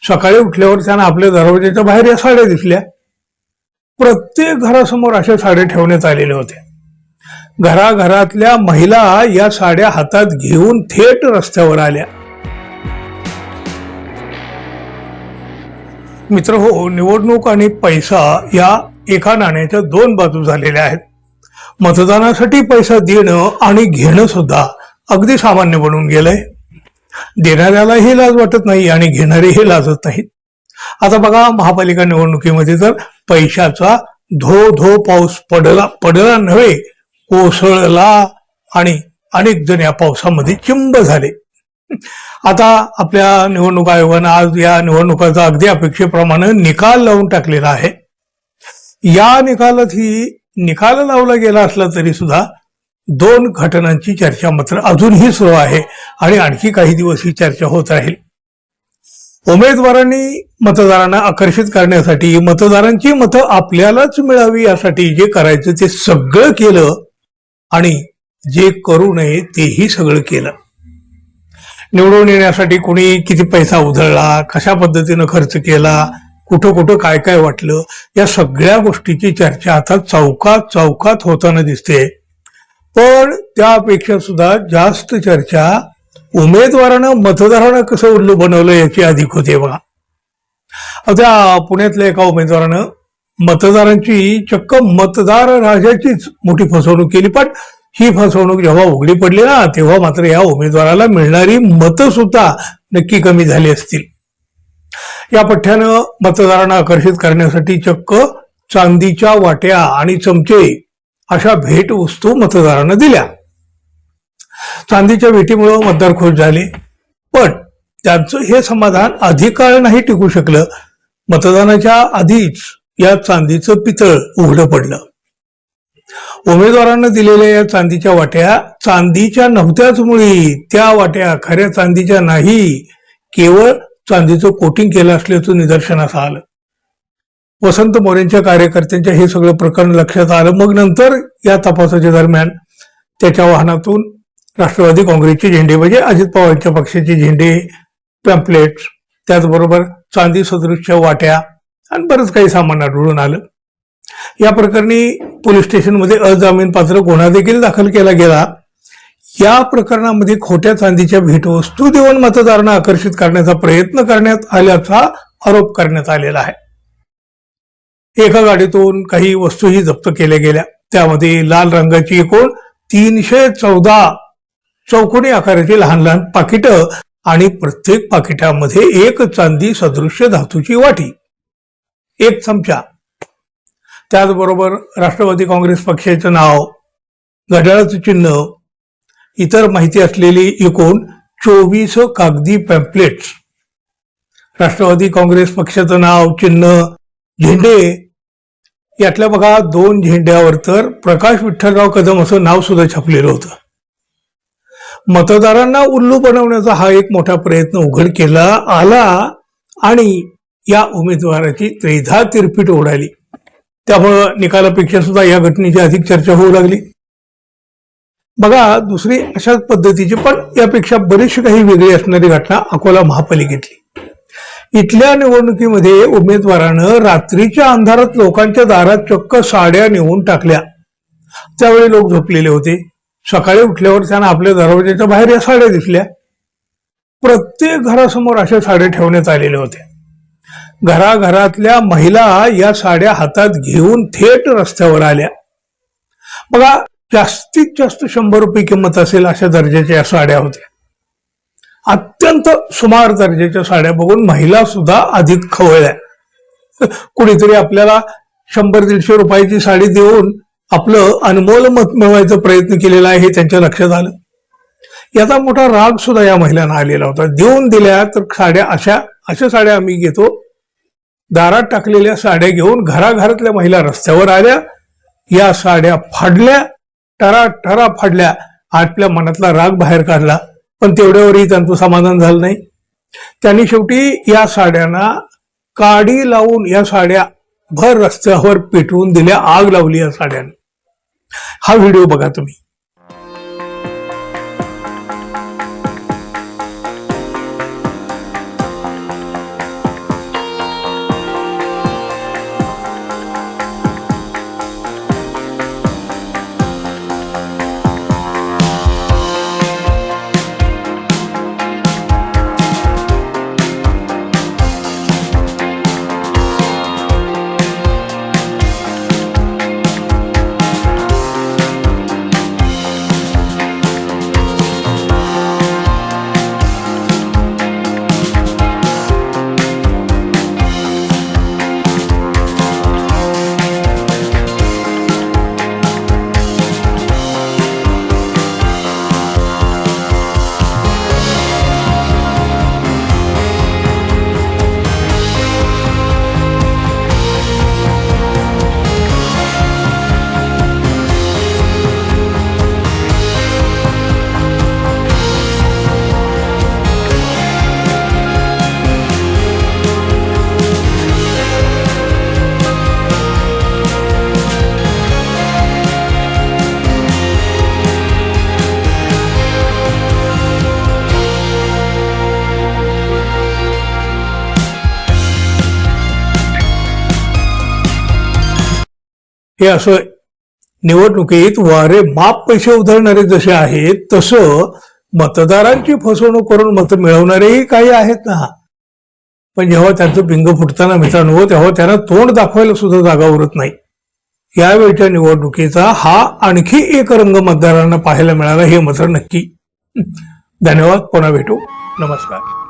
सकाळी उठल्यावर त्यांना आपल्या दरवाजाच्या बाहेर या साड्या दिसल्या. प्रत्येक घरासमोर अशा साड्या ठेवण्यात आलेल्या होत्या. घराघरातल्या महिला या साड्या हातात घेऊन थेट रस्त्यावर आल्या. मित्र हो, निवडणूक आणि पैसा या एका नाण्याच्या दोन बाजू झालेल्या आहेत. मतदानासाठी पैसा देणं आणि घेणं सुद्धा अगदी सामान्य बनून गेलंय. देणाऱ्यालाही लाज वाटत नाही आणि घेणारेही लाजत नाहीत. आता बघा, महापालिका निवडणुकीमध्ये तर पैशाचा धो धो पाऊस पडला नव्हे, कोसळला आणि अनेक जण या पावसामध्ये चिंब झाले. आता आपल्या निवडणूक आयोगानं आज या निवडणुकाचा अगदी अपेक्षेप्रमाणे निकाल लावून टाकलेला आहे. या निकाल लावला गेला असला तरी सुद्धा दोन घटनांची चर्चा मात्र अजूनही सुरू आहे आणि आणखी काही दिवस ही चर्चा होत राहील. उमेदवारांनी मतदारांना आकर्षित करण्यासाठी, मतदारांची मतं आपल्यालाच मिळावी यासाठी जे करायचं ते सगळं केलं आणि जे करू नये तेही सगळं केलं. निवडून येण्यासाठी कोणी किती पैसा उधळला, कशा पद्धतीनं खर्च केला, कुठं कुठं काय काय वाटलं, या सगळ्या गोष्टीची चर्चा आता चौकात चौकात होताना दिसते. पण त्यापेक्षा सुद्धा जास्त चर्चा उमेदवारानं मतदारांना कसं उल्लू बनवलं याची अधिक होते. बघा, आता पुण्यातल्या एका उमेदवारानं मतदारांची, चक्क मतदार राजाचीच मोठी फसवणूक केली. पण ही फसवणूक जेव्हा उघडी पडली ना, तेव्हा मात्र या उमेदवाराला मिळणारी मतं सुद्धा नक्की कमी झाली असतील. या पठ्ठ्यानं मतदारांना आकर्षित करण्यासाठी चक्क चांदीच्या वाट्या आणि चमचे अशा भेटवस्तू मतदारांना दिल्या. चांदीच्या भेटीमुळे मतदार खुश झाले, पण त्यांचं हे समाधान अधिक काळ नाही टिकू शकलं. मतदानाच्या आधीच या चांदीचं पितळ उघडं पडलं. उमेदवारांना दिलेल्या या चांदीच्या वाट्या चांदीच्या नव्हत्याच मुळी त्या वाट्या खऱ्या चांदीच्या नाही, केवळ चांदीचं कोटिंग केलं असल्याचं निदर्शनास आलं. वसंत मोरेंच्या कार्यकर्त्यांच्या हे सगळं प्रकरण लक्षात आलं. मग नंतर या तपासाच्या दरम्यान त्याच्या वाहनातून राष्ट्रवादी काँग्रेसचे झेंडे, म्हणजे अजित पवारांच्या पक्षाचे झेंडे, पॅम्पलेट्स, त्याचबरोबर चांदी सदृश्य वाट्या आणि बरंच काही सामान आढळून आलं. या प्रकरणी पोलीस स्टेशनमध्ये अजामीनपात्र गुन्हा देखील दाखल केला गेला. या प्रकरणामध्ये खोट्या चांदीच्या भेटवस्तू देऊन मतदारांना आकर्षित करण्याचा प्रयत्न करण्यात आल्याचा आरोप करण्यात आलेला आहे. एका गाडीतून काही वस्तूही जप्त केल्या गेल्या. त्यामध्ये लाल रंगाची एकूण 314 चौकोनी आकाराची लहान लहान पाकिटं आणि प्रत्येक पाकिटामध्ये एक चांदी सदृश्य धातूची वाटी, एक चमचा, त्याचबरोबर राष्ट्रवादी काँग्रेस पक्षाचं नाव, घड्याळाचं चिन्ह, इतर माहिती असलेली एकूण 24 कागदी पॅम्पलेट्स, राष्ट्रवादी काँग्रेस पक्षाचं नाव, चिन्ह, झेंडे, यातल्या बघा 2 झेंड्यावर तर प्रकाश विठ्ठलराव कदम असं नाव सुद्धा छापलेलं होतं. मतदारांना उल्लू बनवण्याचा हा एक मोठा प्रयत्न उघडकीला आला आणि या उमेदवाराची त्रेधा तिरपीट उडाली. त्यामुळं निकालापेक्षा सुद्धा या घटनेची अधिक चर्चा होऊ लागली. बघा, दुसरी अशाच पद्धतीची पण यापेक्षा बरीचशी काही वेगळी असणारी घटना अकोला महापालिकेतली. इथल्या निवडणुकीमध्ये उमेदवारानं रात्रीच्या अंधारात लोकांच्या दारात चक्क साड्या नेऊन टाकल्या. त्यावेळी लोक झोपलेले होते. सकाळी उठल्यावर त्यांना आपल्या दरवाजाच्या बाहेर या साड्या दिसल्या. प्रत्येक घरासमोर अशा साड्या ठेवण्यात आलेल्या होत्या. घराघरातल्या महिला या साड्या हातात घेऊन थेट रस्त्यावर आल्या. बघा, जास्तीत जास्त 100 रुपये किंमत असेल अशा दर्जाच्या या साड्या होत्या. अत्यंत सुमार दर्जाच्या साड्या बघून महिला सुद्धा अधिक खवळल्या. कुणीतरी आपल्याला 100-150 रुपयाची साडी देऊन आपलं अनमोल मत मिळवायचा प्रयत्न केलेला आहे हे त्यांच्या लक्षात आलं. याचा मोठा राग सुद्धा या महिलांना आलेला होता. देऊन दिल्या तर साड्या अशा साड्या आम्ही घेतो. दारात टाकलेल्या साड्या घेऊन घराघरातल्या महिला रस्त्यावर आल्या. या साड्या फाडल्या, टरा फाडल्या. आपल्या मनातला राग बाहेर काढला, पण तेवढ्यावरही त्यांचं समाधान झालं नाही. त्यांनी शेवटी या साड्यांना काडी लावून या साड्या भर रस्त्यावर पेटवून दिल्या, आग लावली या साड्यांना. हा व्हिडिओ बघा तुम्ही. हे असं निवडणुकीत वारे माप पैसे उधळणारे जसे आहेत तसं मतदारांची फसवणूक करून मतं मिळवणारेही काही आहेत ना. पण जेव्हा त्यांचं पिंग फुटताना मित्रांनो तेव्हा त्यांना तोंड दाखवायला सुद्धा जागा उरत नाही. यावेळच्या निवडणुकीचा हा आणखी एक रंग मतदारांना पाहायला मिळाला हे मात्र नक्की. धन्यवाद. पुन्हा भेटू. नमस्कार.